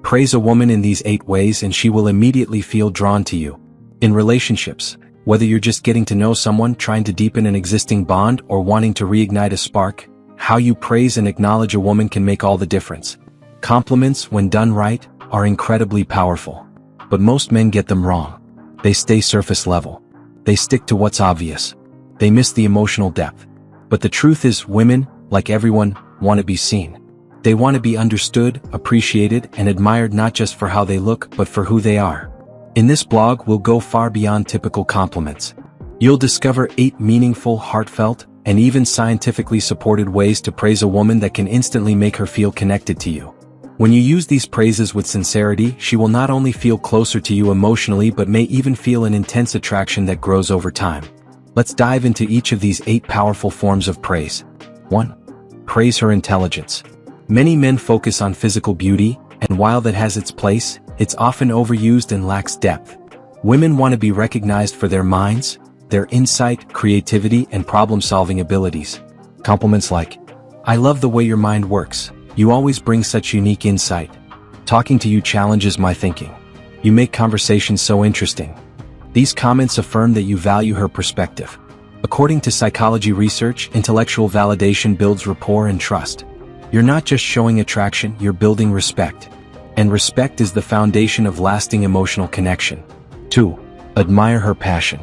Praise a woman in these 8 ways and she will immediately feel drawn to you. In relationships, whether you're just getting to know someone, trying to deepen an existing bond, or wanting to reignite a spark, how you praise and acknowledge a woman can make all the difference. Compliments, when done right, are incredibly powerful. But most men get them wrong. They stay surface level. They stick to what's obvious. They miss the emotional depth. But the truth is, women, like everyone, want to be seen. They want to be understood, appreciated, and admired, not just for how they look, but for who they are. In this blog, we'll go far beyond typical compliments. You'll discover 8 meaningful, heartfelt, and even scientifically supported ways to praise a woman that can instantly make her feel connected to you. When you use these praises with sincerity, she will not only feel closer to you emotionally but may even feel an intense attraction that grows over time. Let's dive into each of these 8 powerful forms of praise. 1. Praise her intelligence. Many men focus on physical beauty, and while that has its place, it's often overused and lacks depth. Women want to be recognized for their minds, their insight, creativity, and problem-solving abilities. Compliments like, "I love the way your mind works. You always bring such unique insight. Talking to you challenges my thinking. You make conversations so interesting." These comments affirm that you value her perspective. According to psychology research, intellectual validation builds rapport and trust. You're not just showing attraction, you're building respect. And respect is the foundation of lasting emotional connection. 2. Admire her passion.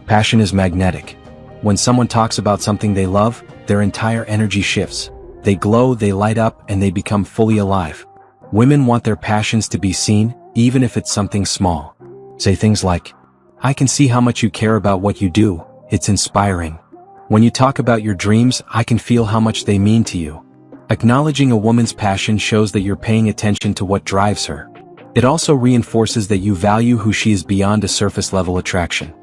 Passion is magnetic. When someone talks about something they love, their entire energy shifts. They glow, they light up, and they become fully alive. Women want their passions to be seen, even if it's something small. Say things like, "I can see how much you care about what you do. It's inspiring. When you talk about your dreams, I can feel how much they mean to you." Acknowledging a woman's passion shows that you're paying attention to what drives her. It also reinforces that you value who she is beyond a surface-level attraction.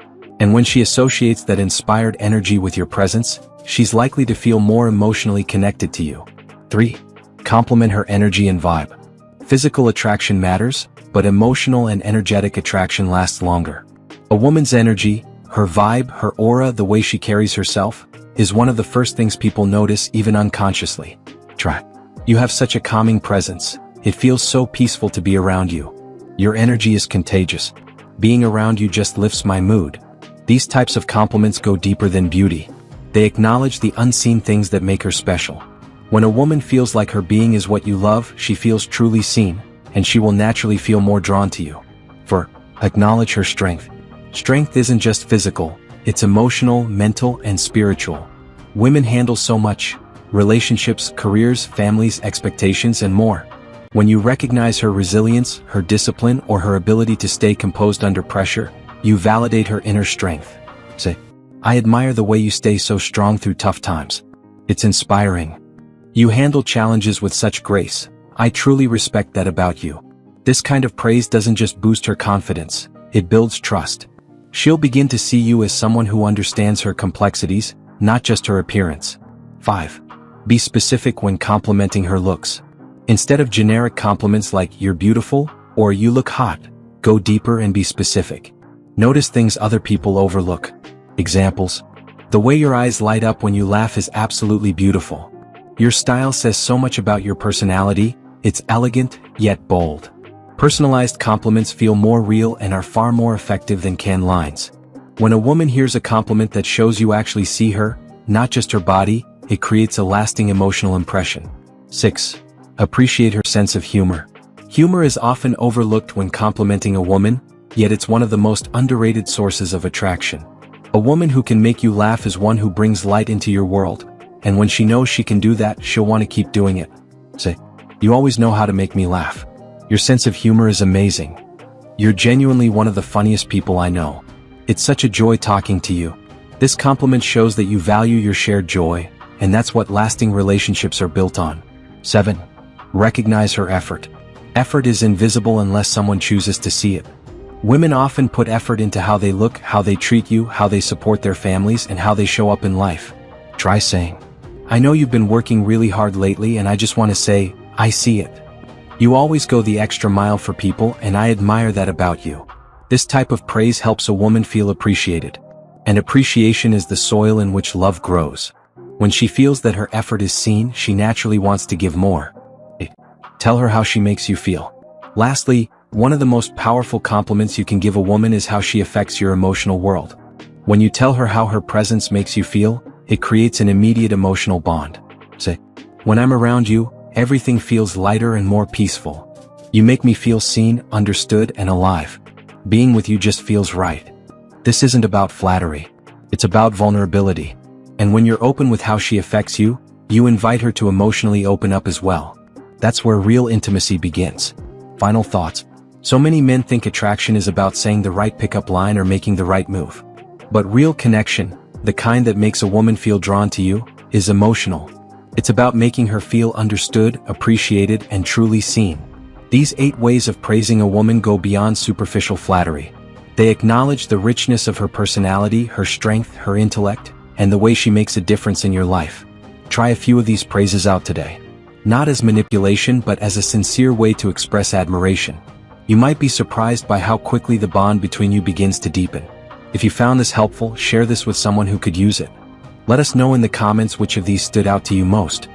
And when she associates that inspired energy with your presence, she's likely to feel more emotionally connected to you. 3. Compliment her energy and vibe. Physical attraction matters, but emotional and energetic attraction lasts longer. A woman's energy, her vibe, her aura, the way she carries herself, is one of the first things people notice, even unconsciously. Try. "You have such a calming presence. It feels so peaceful to be around you. Your energy is contagious. Being around you just lifts my mood." These types of compliments go deeper than beauty. They acknowledge the unseen things that make her special. When a woman feels like her being is what you love, she feels truly seen, and she will naturally feel more drawn to you. 4. Acknowledge her strength. Strength isn't just physical, it's emotional, mental, and spiritual. Women handle so much: relationships, careers, families, expectations, and more. When you recognize her resilience, her discipline, or her ability to stay composed under pressure, you validate her inner strength. Say, "I admire the way you stay so strong through tough times. It's inspiring. You handle challenges with such grace. I truly respect that about you." This kind of praise doesn't just boost her confidence, it builds trust. She'll begin to see you as someone who understands her complexities, not just her appearance. 5. Be specific when complimenting her looks. Instead of generic compliments like "you're beautiful" or "you look hot," go deeper and be specific. Notice things other people overlook. Examples: "The way your eyes light up when you laugh is absolutely beautiful. Your style says so much about your personality, it's elegant, yet bold." Personalized compliments feel more real and are far more effective than canned lines. When a woman hears a compliment that shows you actually see her, not just her body, it creates a lasting emotional impression. 6. Appreciate her sense of humor. Humor is often overlooked when complimenting a woman, yet it's one of the most underrated sources of attraction. A woman who can make you laugh is one who brings light into your world, and when she knows she can do that, she'll want to keep doing it. Say, "You always know how to make me laugh. Your sense of humor is amazing. You're genuinely one of the funniest people I know. It's such a joy talking to you." This compliment shows that you value your shared joy, and that's what lasting relationships are built on. 7. Recognize her effort. Effort is invisible unless someone chooses to see it. Women often put effort into how they look, how they treat you, how they support their families, and how they show up in life. Try saying, "I know you've been working really hard lately, and I just want to say, I see it. You always go the extra mile for people, and I admire that about you." This type of praise helps a woman feel appreciated. And appreciation is the soil in which love grows. When she feels that her effort is seen, she naturally wants to give more. Tell her how she makes you feel. Lastly, one of the most powerful compliments you can give a woman is how she affects your emotional world. When you tell her how her presence makes you feel, it creates an immediate emotional bond. Say, "When I'm around you, everything feels lighter and more peaceful. You make me feel seen, understood, and alive. Being with you just feels right." This isn't about flattery. It's about vulnerability. And when you're open with how she affects you, you invite her to emotionally open up as well. That's where real intimacy begins. Final thoughts. So many men think attraction is about saying the right pickup line or making the right move. But real connection, the kind that makes a woman feel drawn to you, is emotional. It's about making her feel understood, appreciated, and truly seen. These 8 ways of praising a woman go beyond superficial flattery. They acknowledge the richness of her personality, her strength, her intellect, and the way she makes a difference in your life. Try a few of these praises out today. Not as manipulation, but as a sincere way to express admiration. You might be surprised by how quickly the bond between you begins to deepen. If you found this helpful, share this with someone who could use it. Let us know in the comments which of these stood out to you most.